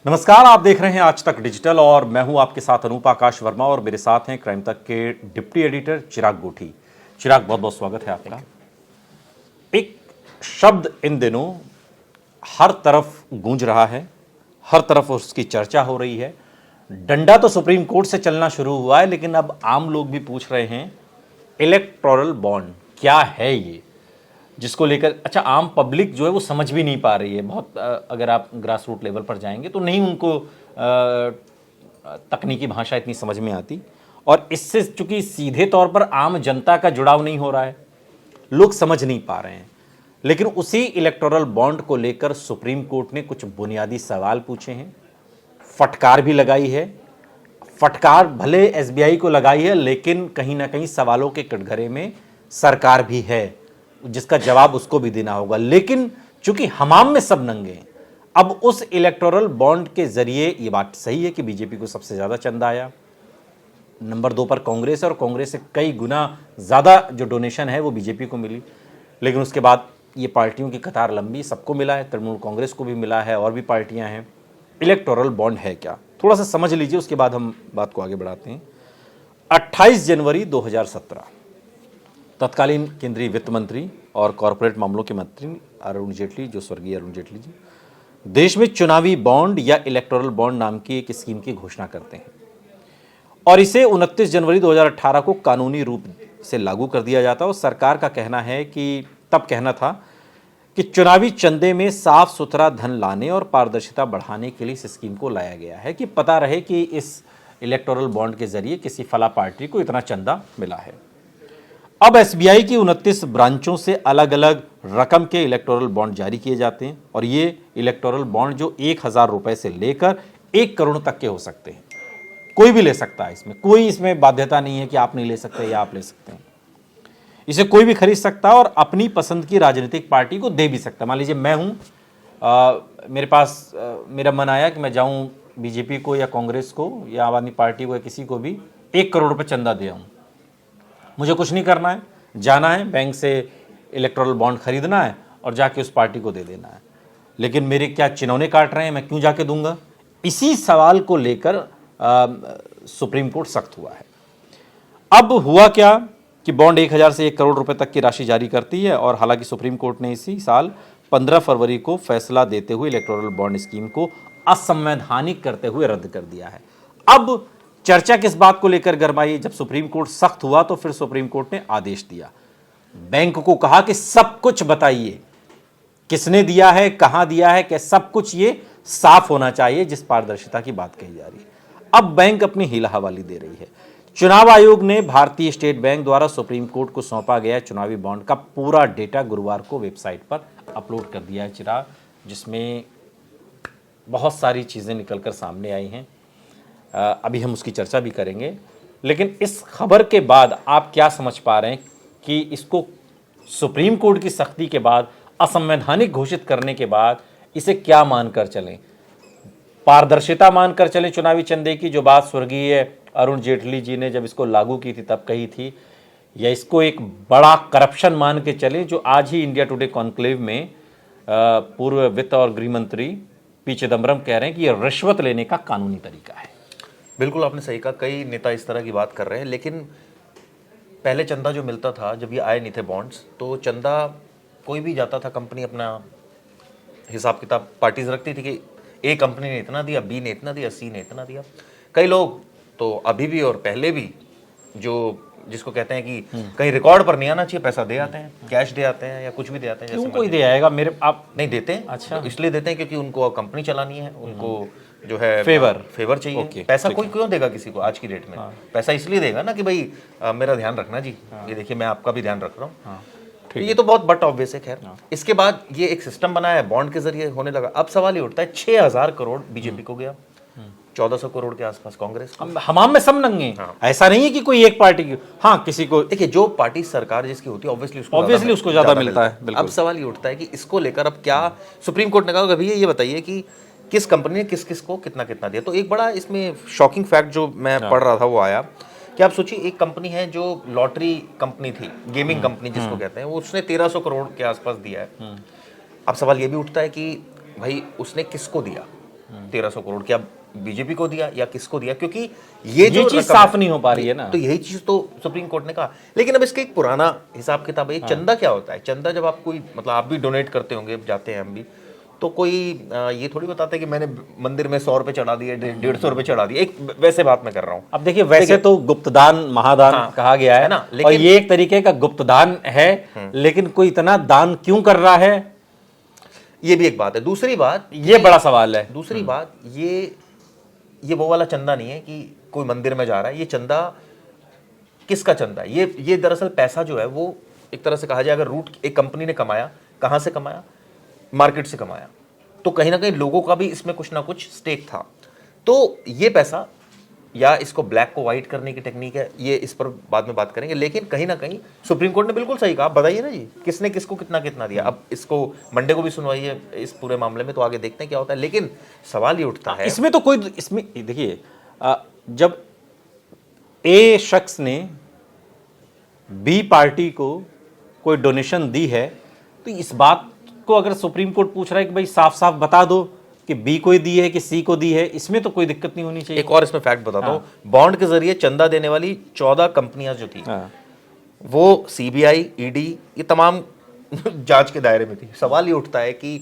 नमस्कार, आप देख रहे हैं आज तक डिजिटल और मैं हूं आपके साथ अनूप आकाश वर्मा और मेरे साथ हैं क्राइम तक के डिप्टी एडिटर चिराग गोठी। चिराग, बहुत बहुत स्वागत है आपका। एक शब्द इन दिनों हर तरफ गूंज रहा है, हर तरफ उसकी चर्चा हो रही है। डंडा तो सुप्रीम कोर्ट से चलना शुरू हुआ है, लेकिन अब आम लोग भी पूछ रहे हैं इलेक्टोरल बॉन्ड क्या है ये, जिसको लेकर अच्छा आम पब्लिक जो है वो समझ भी नहीं पा रही है। बहुत अगर आप ग्रास रूट लेवल पर जाएंगे तो नहीं उनको तकनीकी भाषा इतनी समझ में आती, और इससे चूंकि सीधे तौर पर आम जनता का जुड़ाव नहीं हो रहा है, लोग समझ नहीं पा रहे हैं। लेकिन उसी इलेक्टोरल बॉन्ड को लेकर सुप्रीम कोर्ट ने कुछ बुनियादी सवाल पूछे हैं, फटकार भी लगाई है। फटकार भले एसबीआई को लगाई है, लेकिन कहीं ना कहीं सवालों के कटघरे में सरकार भी है, जिसका जवाब उसको भी देना होगा। लेकिन चूंकि हमाम में सब नंगे हैं, अब उस इलेक्टोरल बॉन्ड के जरिए ये बात सही है कि बीजेपी को सबसे ज्यादा चंदा आया, नंबर 2 पर कांग्रेस है, और कांग्रेस से कई गुना ज्यादा जो डोनेशन है वो बीजेपी को मिली। लेकिन उसके बाद ये पार्टियों की कतार लंबी, सबको मिला है, तृणमूल कांग्रेस को भी मिला है, और भी पार्टियां हैं। इलेक्टोरल बॉन्ड है क्या, थोड़ा सा समझ लीजिए, उसके बाद हम बात को आगे बढ़ाते हैं। 28 जनवरी 2017 तत्कालीन केंद्रीय वित्त मंत्री और कॉरपोरेट मामलों के मंत्री अरुण जेटली, जो स्वर्गीय अरुण जेटली जी, देश में चुनावी बॉन्ड या इलेक्टोरल बॉन्ड नाम की एक स्कीम की घोषणा करते हैं, और इसे 29 जनवरी 2018 को कानूनी रूप से लागू कर दिया जाता है। और सरकार का कहना है कि तब कहना था कि चुनावी चंदे में साफ सुथरा धन लाने और पारदर्शिता बढ़ाने के लिए इस स्कीम को लाया गया है, कि पता रहे कि इस इलेक्टोरल बॉन्ड के जरिए किसी फला पार्टी को इतना चंदा मिला है। अब एसबीआई की 29 ब्रांचों से अलग अलग रकम के इलेक्टोरल बॉन्ड जारी किए जाते हैं, और ये इलेक्टोरल बॉन्ड जो 1000 रुपए से लेकर 1 करोड़ तक के हो सकते हैं। कोई भी ले सकता है, इसमें कोई इसमें बाध्यता नहीं है कि आप नहीं ले सकते या आप ले सकते हैं। इसे कोई भी खरीद सकता है और अपनी पसंद की राजनीतिक पार्टी को दे भी सकता है। मान लीजिए मैं हूं, मेरे पास मेरा मन आया कि मैं जाऊं बीजेपी को या कांग्रेस को या आम आदमी पार्टी को या किसी को भी 1 करोड़ रुपए चंदा दे आऊं। मुझे कुछ नहीं करना है, जाना है बैंक से इलेक्टोरल बॉन्ड खरीदना है और जाके उस पार्टी को दे देना है। लेकिन मेरे क्या चिनौने काट रहे हैं, मैं क्यों जाके दूंगा? इसी सवाल को लेकर सुप्रीम कोर्ट सख्त हुआ है। अब हुआ क्या कि बॉन्ड 1000 से 1 करोड़ रुपए तक की राशि जारी करती है, और हालांकि सुप्रीम कोर्ट ने इसी साल 15 फरवरी को फैसला देते हुए इलेक्टोरल बॉन्ड स्कीम को असंवैधानिक करते हुए रद्द कर दिया है। अब चर्चा किस बात को लेकर गरमाई? जब सुप्रीम कोर्ट सख्त हुआ तो फिर सुप्रीम कोर्ट ने आदेश दिया, बैंक को कहा कि सब कुछ बताइए, किसने दिया है, कहां दिया है, क्या सब कुछ ये साफ होना चाहिए, जिस पारदर्शिता की बात कही जा रही है। अब बैंक अपनी हीला हवाली दे रही है। चुनाव आयोग ने भारतीय स्टेट बैंक द्वारा सुप्रीम कोर्ट को सौंपा गया चुनावी बॉन्ड का पूरा डेटा गुरुवार को वेबसाइट पर अपलोड कर दिया है चिराग, जिसमें बहुत सारी चीजें निकलकर सामने आई हैं। अभी हम उसकी चर्चा भी करेंगे, लेकिन इस खबर के बाद आप क्या समझ पा रहे हैं कि इसको सुप्रीम कोर्ट की सख्ती के बाद, असंवैधानिक घोषित करने के बाद, इसे क्या मानकर चलें? पारदर्शिता मानकर चलें चुनावी चंदे की, जो बात स्वर्गीय अरुण जेटली जी ने जब इसको लागू की थी तब कही थी, या इसको एक बड़ा करप्शन मान के चलें, जो आज ही इंडिया टुडे कॉन्क्लेव में पूर्व वित्त और गृह मंत्री पी चिदम्बरम कह रहे हैं कि यह रिश्वत लेने का कानूनी तरीका है। बिल्कुल आपने सही कहा, कई नेता इस तरह की बात कर रहे हैं। लेकिन पहले चंदा जो मिलता था, जब ये आए नहीं थे बॉन्ड्स, तो चंदा कोई भी जाता था, कंपनी अपना हिसाब किताब पार्टीज रखती थी कि ए कंपनी ने इतना दिया, बी ने इतना दिया, सी ने इतना दिया। कई लोग तो अभी भी और पहले भी, जो जिसको कहते हैं कि कहीं रिकॉर्ड पर नहीं आना चाहिए, पैसा दे आते हैं, कैश दे आते हैं या कुछ भी दे आते हैं। क्यों कोई दे आएगा? मेरे आप नहीं देते हैं। अच्छा, तो इसलिए देते हैं क्योंकि उनको कंपनी चलानी है, उनको जो है फेवर चाहिए। Okay, पैसा कोई क्यों देगा किसी को आज की डेट में? पैसा इसलिए देगा ना कि भाई मेरा ध्यान रखना जी, ये देखिए मैं आपका भी ध्यान रख रहा हूँ। तो ये तो बहुत बट ऑब्वियस है। खैर, इसके बाद ये एक सिस्टम बनाया है, बॉन्ड के जरिए होने लगा। अब सवाल ये उठता है, 6000 करोड़ बीजेपी को गया, 1400 करोड़ के आसपास कांग्रेस को। हमाम में सब नंगे हैं। ऐसा नहीं है कि कोई एक पार्टी की, हाँ किसी को, देखिए जो पार्टी सरकार जिसकी होती है ऑब्वियसली उसको ज्यादा मिलता है। अब सवाल ये उठता है कि इसको लेकर अब क्या सुप्रीम कोर्ट ने कहा, भैया ये बताइए कि किस कंपनी ने किस किस को कितना कितना दिया। तो एक बड़ा इसमें शॉकिंग फैक्ट जो मैं पढ़ रहा था वो आया कि आप सोचिए, एक कंपनी है जो लॉटरी कंपनी थी, गेमिंग कंपनी जिसको कहते हैं, वो उसने 1300 करोड़ के आसपास दिया है। अब सवाल ये भी उठता है कि भाई उसने किसको दिया, 1300 करोड़ क्या बीजेपी को दिया या किसको दिया, क्योंकि ये जो चीज रकम साफ नहीं हो पा रही है ना। तो यही चीज तो सुप्रीम कोर्ट ने कहा। लेकिन अब इसका एक पुराना हिसाब किताब है। चंदा क्या होता है? चंदा जब आप कोई मतलब आप भी डोनेट करते होंगे, जाते हैं हम भी, तो कोई ये थोड़ी बताता है कि मैंने मंदिर में 100 रुपए चढ़ा दिए, 150 रुपए चढ़ा दिए। एक वैसे बात मैं कर रहा हूँ। अब देखिए वैसे तो गुप्तदान महादान कहा गया है ना, और लेकिन ये एक तरीके का गुप्तदान है, लेकिन कोई इतना दान क्यों कर रहा है, ये भी एक बात है। दूसरी बात, ये बड़ा सवाल है। दूसरी बात ये वो वाला चंदा नहीं है कि कोई मंदिर में जा रहा है। ये चंदा किसका चंदा है? ये दरअसल पैसा जो है वो एक तरह से कहा जाए, अगर रूट एक कंपनी ने कमाया, कहां से कमाया? मार्केट से कमाया। तो कहीं ना कहीं लोगों का भी इसमें कुछ ना कुछ स्टेक था। तो ये पैसा, या इसको ब्लैक को व्हाइट करने की टेक्निक है, ये इस पर बाद में बात करेंगे। लेकिन कहीं ना कहीं सुप्रीम कोर्ट ने बिल्कुल सही कहा। बताइए ना जी, किसने किसको कितना कितना दिया। अब इसको मंडे को भी सुनवाई है इस पूरे मामले में, तो आगे देखते हैं क्या होता है। लेकिन सवाल ये उठता है, इसमें तो कोई, इसमें देखिए जब ए शख्स ने बी पार्टी को कोई डोनेशन दी है, तो इस बात को अगर सुप्रीम कोर्ट पूछ रहा है कि भाई साफ साफ बता दो कि बी को दी है कि सी को दी है, इसमें तो कोई दिक्कत नहीं होनी चाहिए। एक और इसमें फैक्ट बताता हूँ। बॉन्ड के जरिए चंदा देने वाली 14 कंपनियां जो थी, वो सीबीआई, ईडी, ये तमाम जांच के दायरे में थी। सवाल ये उठता है कि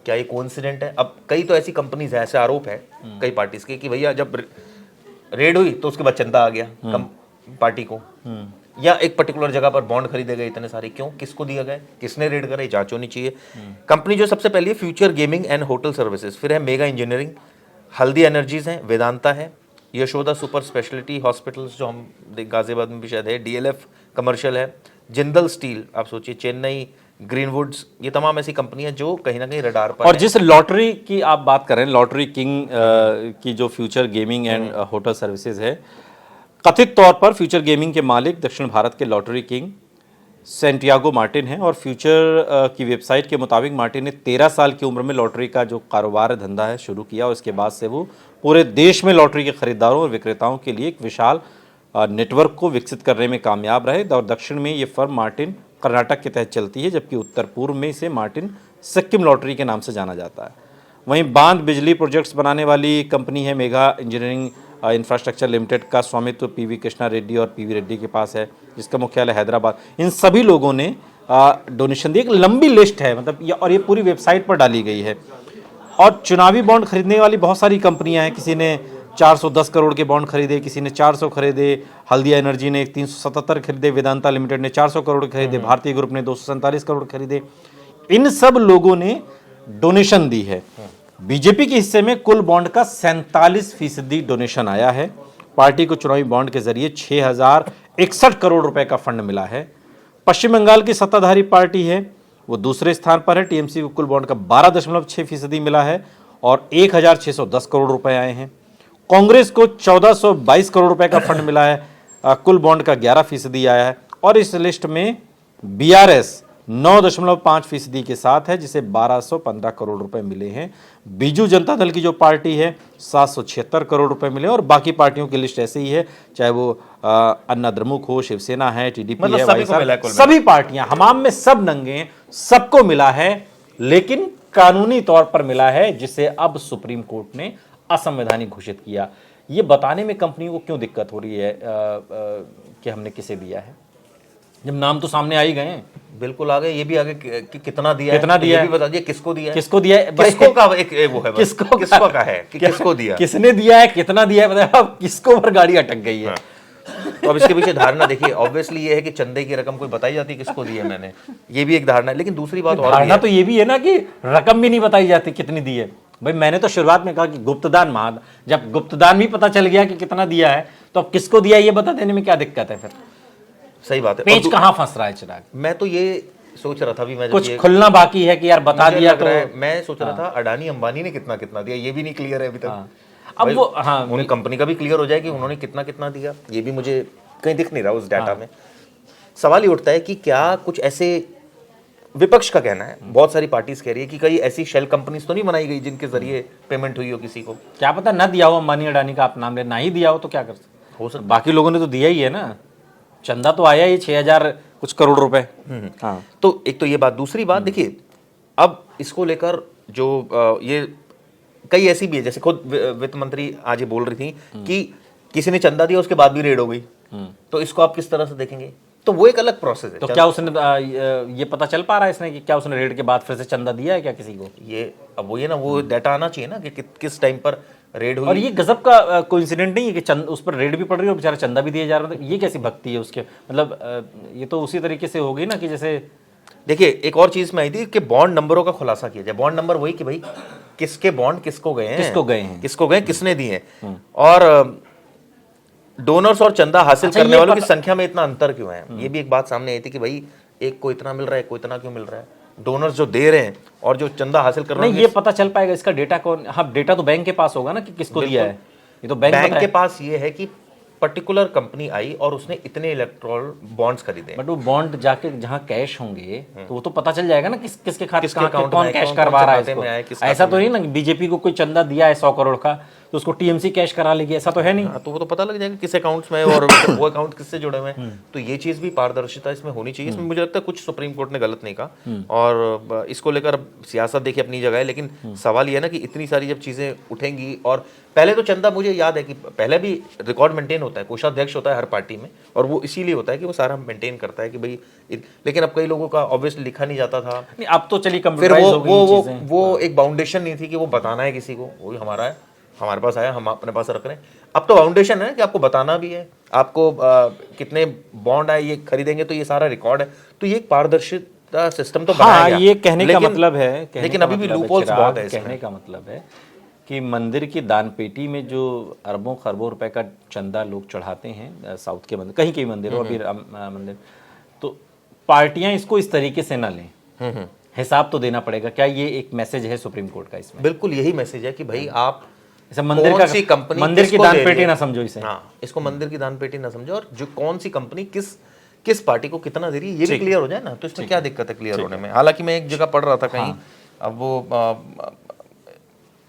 क्या ये कोइंसिडेंट है? अब कई तो ऐसी कंपनीज है, ऐसे आरोप है कई पार्टीज के कि भैया जब रेड हुई तो उसके बाद चंदा आ गया पार्टी को, या एक पर्टिकुलर जगह पर बॉन्ड खरीदे गए इतने सारे, क्यों, किसको दिया गया, किसने रेड करा, जांच होनी चाहिए। कंपनी जो सबसे पहली है future gaming and hotel services, फिर है मेगा इंजीनियरिंग, हल्दी एनर्जीज है, वेदांता है, यशोदा सुपर स्पेशलिटी हॉस्पिटल्स जो हम गाजियाबाद में भी शायद है, डीएलएफ कमर्शियल है, जिंदल स्टील, आप सोचिए, चेन्नई ग्रीनवुड्स, ये तमाम ऐसी कंपनियां जो कहीं ना कहीं रडार पर और जिस लॉटरी की आप बात कर रहे हैं, लॉटरी किंग की जो future gaming and hotel services है, कथित तौर पर फ्यूचर गेमिंग के मालिक दक्षिण भारत के लॉटरी किंग सैंटियागो मार्टिन हैं। और फ्यूचर की वेबसाइट के मुताबिक मार्टिन ने 13 साल की उम्र में लॉटरी का जो कारोबार धंधा है शुरू किया, और इसके बाद से वो पूरे देश में लॉटरी के खरीदारों और विक्रेताओं के लिए एक विशाल नेटवर्क को विकसित करने में कामयाब रहे। और दक्षिण में ये फर्म मार्टिन कर्नाटक के तहत चलती है, जबकि उत्तर पूर्व में इसे मार्टिन सिक्किम लॉटरी के नाम से जाना जाता है। वहीं बांध बिजली प्रोजेक्ट्स बनाने वाली कंपनी है मेगा इंजीनियरिंग इंफ्रास्ट्रक्चर लिमिटेड का स्वामित्व पीवी कृष्णा रेड्डी और पीवी रेड्डी के पास है, जिसका मुख्यालय हैदराबाद। इन सभी लोगों ने डोनेशन दी। एक लंबी लिस्ट है, मतलब और ये पूरी वेबसाइट पर डाली गई है। और चुनावी बॉन्ड खरीदने वाली बहुत सारी कंपनियां हैं। किसी ने 410 करोड़ के बॉन्ड खरीदे, किसी ने 400 खरीदे, हल्दिया एनर्जी ने 377 खरीदे, वेदांता लिमिटेड ने 400 करोड़ खरीदे, भारतीय ग्रुप ने 247 करोड़ खरीदे। इन सब लोगों ने डोनेशन दी है। बीजेपी के हिस्से में कुल बॉन्ड का 47% डोनेशन आया है। पार्टी को चुनावी बॉन्ड के जरिए 6061 करोड़ रुपए का फंड मिला है। पश्चिम बंगाल की सत्ताधारी पार्टी है, वो दूसरे स्थान पर है। टीएमसी को कुल बॉन्ड का 12.6% मिला है और 1610 करोड़ रुपए आए हैं। कांग्रेस को 1422 करोड़ रुपए का फंड मिला है, कुल बॉन्ड का 11% आया है। और इस लिस्ट में बीआरएस 9.5% के साथ है, जिसे 1215 करोड़ रुपए मिले हैं। बीजू जनता दल की जो पार्टी है 776 करोड़ रुपए मिले, और बाकी पार्टियों की लिस्ट ऐसे ही है, चाहे वो अन्ना द्रमुक हो, शिवसेना है, टीडीपी मतलब है, सभी पार्टियां हमाम में सब नंगे हैं, सबको मिला है, लेकिन कानूनी तौर पर मिला है, जिसे अब सुप्रीम कोर्ट ने असंवैधानिक घोषित किया। ये बताने में कंपनियों को क्यों दिक्कत हो रही है कि हमने किसे दिया है, जब नाम तो सामने आ ही गए हैं। बिल्कुल आ गए, ये भी आ गए कि कितना दिया कितना है, दिया ये है, भी बता दिए किसको दिया है, किसको दिया है, किसको का एक वो है, किसको का है कि किसको दिया, किसने दिया है, कितना दिया है, बताया अब किसको पर गाड़ी अटक गई है। तो अब इसके पीछे धारणा देखिए, ऑब्वियसली ये है कि चंदे की रकम कोई बताई जाती है किसको दी है मैंने, ये भी एक धारणा है। लेकिन दूसरी बात और धारणा तो ये भी है ना कि रकम भी नहीं बताई जाती कितनी दी है। भाई मैंने तो शुरुआत में कहा कि गुप्तदान महादान, जब गुप्तदान भी पता चल गया कि कितना दिया है, तो अब किसको दिया ये बता देने में क्या दिक्कत है फिर? सही बात है। पेच कहां फंस रहा है चिराग? मैं तो ये सोच रहा था भी, मैं कुछ खुलना बाकी है कि यार बता दिया तो मैं सोच रहा था अडानी अंबानी ने कितना कितना दिया, ये भी नहीं क्लियर है अभी तक। अब वो उन्हें कंपनी का भी क्लियर हो जाए कि उन्होंने कितना कितना दिया, ये भी मुझे कहीं दिख नहीं रहा उस डाटा में। सवाल ये उठता है कि क्या कुछ ऐसे, विपक्ष का कहना है, बहुत सारी पार्टीज कह रही है कि कई ऐसी शेल कंपनीज तो नहीं बनाई गई जिनके जरिए पेमेंट हुई हो किसी को। क्या पता ना दिया हो अंबानी अडानी का आप नाम ले, ना ही दिया हो तो क्या कर सकते हो सकता, बाकी लोगों ने तो दिया ही है ना, चंदा तो आया ही 6000 कुछ करोड़ रुपए। हाँ, तो एक तो ये बात। दूसरी बात देखिए, अब इसको लेकर जो ये कई ऐसी भी है, जैसे खुद वित्त मंत्री आज ये बोल रही थी कि किसी ने चंदा दिया उसके बाद भी रेड हो गई, तो इसको आप किस तरह से देखेंगे? तो वो एक अलग प्रोसेस है। तो क्या उसने ये पता चल पा रहा है इसने कि क्या उसने रेड के बाद फिर से चंदा दिया है क्या किसी को? ये अब वो ये ना, वो डाटा आना चाहिए ना कि किस टाइम पर रेड हुई। और ये गजब का कोइंसिडेंट नहीं है कि उस पर रेड भी पड़ रही है और बेचारा चंदा भी दिया जा रहा है। ये कैसी भक्ति है उसके, मतलब ये तो उसी तरीके से होगी ना कि जैसे देखिए एक और चीज में आई थी कि बॉन्ड नंबरों का खुलासा किया जाए। बॉन्ड नंबर वही कि भाई किसके बॉन्ड किसको गए हैं, किसने दिए हैं, और डोनर्स और चंदा हासिल करने वालों की संख्या में इतना अंतर क्यों है। ये भी एक बात सामने आई थी कि भाई एक को इतना मिल रहा है, को इतना क्यों मिल रहा है, डोनर्स जो दे रहे हैं और जो चंदा हासिल कर रहे हैं। नहीं, ये पता चल पाएगा इसका डेटा कौन? हाँ, डेटा तो बैंक के पास होगा ना कि किसको दिया है, ये तो बैंक के पास ये है कि पर्टिकुलर कंपनी आई और उसने इतने इलेक्ट्रॉल बॉन्ड्स खरीदे। बट वो बॉन्ड जाके जहाँ कैश होंगे तो वो तो पता चल जाएगा ना किसके खाते अकाउंट कौन में कैश करवा रहा है इसको। ऐसा तो नहीं ना बीजेपी को कोई चंदा दिया है 100 करोड़ का तो उसको टीएमसी कैश करा लेगी, ऐसा तो है नहीं। तो वो तो पता लग जाएगा किस अकाउंट्स में और वो अकाउंट किससे जुड़े हुए हैं। तो ये चीज भी पारदर्शिता इसमें होनी चाहिए। इसमें मुझे लगता है कुछ सुप्रीम कोर्ट ने गलत नहीं कहा, और इसको लेकर सियासत देखिए अपनी जगह है, लेकिन सवाल ये है ना कि इतनी सारी जब चीजें उठेंगी, और पहले तो चंदा, मुझे याद है कि पहले भी रिकॉर्ड मेंटेन होता है, कोषाध्यक्ष होता है हर पार्टी में, और वो इसीलिए होता है कि वो सारा मेंटेन करता है कि भाई, लेकिन अब कई लोगों का ऑब्वियसली लिखा नहीं जाता था। अब तो चलिए फिर कंप्यूटराइज हो गई चीजें। वो एक बाउंडेशन नहीं थी कि वो बताना है किसी को, वो हमारा है, हमारे पास आया, हम अपने पास रख रहे हैं। अब तो फाउंडेशन है कि आपको बताना भी है, आपको कितने बॉन्ड आए, ये खरीदेंगे तो ये सारा रिकॉर्ड है। तो ये एक पारदर्शिता सिस्टम तो बनाया गया। ये कहने का मतलब है, लेकिन अभी भी लूपहोल्स बहुत है इसमें। कहने का मतलब है कि मंदिर की दान पेटी में जो अरबों खरबों रुपए का चंदा लोग चढ़ाते हैं, साउथ के मंदिर, कहीं मंदिरों, अभी मंदिर, तो पार्टियां इसको इस तरीके से ना लें, हिसाब तो देना पड़ेगा। क्या ये एक मैसेज है सुप्रीम कोर्ट का इसमें? बिल्कुल यही मैसेज है कि भाई आप मंदिर का कंपनी, मंदिर की दान पेटी ना समझो इसे। हाँ, इसको मंदिर की दान पेटी ना समझो, और जो कौन सी कंपनी किस पार्टी को कितना दे रही है ये भी क्लियर हो जाए ना, तो इसमें क्या दिक्कत है क्लियर होने में। हालांकि मैं एक जगह पढ़ रहा था कहीं, अब वो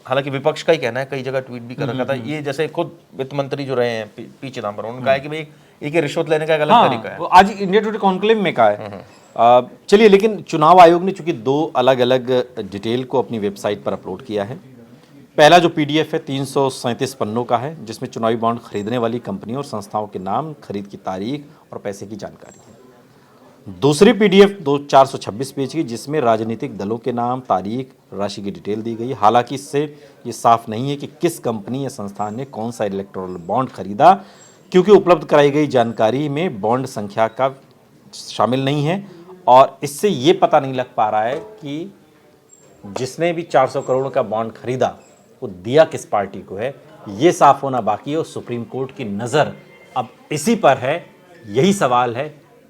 हालांकि विपक्ष का ही कहना है, कई जगह ट्वीट भी कर रखा था ये, जैसे खुद वित्त मंत्री जो रहे हैं पी चिदम्बरम, उन्होंने कहा है कि भाई एक रिश्वत लेने का एक अलग तरीका है। आज इंडिया टुडे कॉन्क्लेव में कहा है। चलिए, लेकिन चुनाव आयोग ने चूंकि 2 अलग अलग डिटेल को अपनी वेबसाइट पर अपलोड किया है। पहला जो पीडीएफ है 337 पन्नों का है, जिसमें चुनावी बॉन्ड खरीदने वाली कंपनियों और संस्थाओं के नाम, खरीद की तारीख और पैसे की जानकारी है। दूसरी पीडीएफ 426 पेज की, जिसमें राजनीतिक दलों के नाम, तारीख, राशि की डिटेल दी गई। हालांकि इससे ये साफ नहीं है कि किस कंपनी या संस्थान ने कौन सा इलेक्टोरल बॉन्ड खरीदा, क्योंकि उपलब्ध कराई गई जानकारी में बॉन्ड संख्या का शामिल नहीं है, और इससे ये पता नहीं लग पा रहा है कि जिसने भी 400 करोड़ का बॉन्ड खरीदा वो दिया किस पार्टी को है। ये साफ होना बाकी है, और सुप्रीम कोर्ट की नज़र अब इसी पर है। यही सवाल है,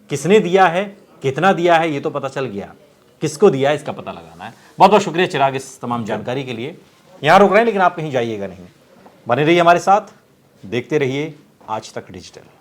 किसने दिया है, कितना दिया है, ये तो पता चल गया, किसको दिया है इसका पता लगाना है। बहुत बहुत शुक्रिया चिराग इस तमाम जानकारी के लिए। यहाँ रुक रहे हैं, लेकिन आप कहीं जाइएगा नहीं, बने रहिए हमारे साथ, देखते रहिए आज तक डिजिटल।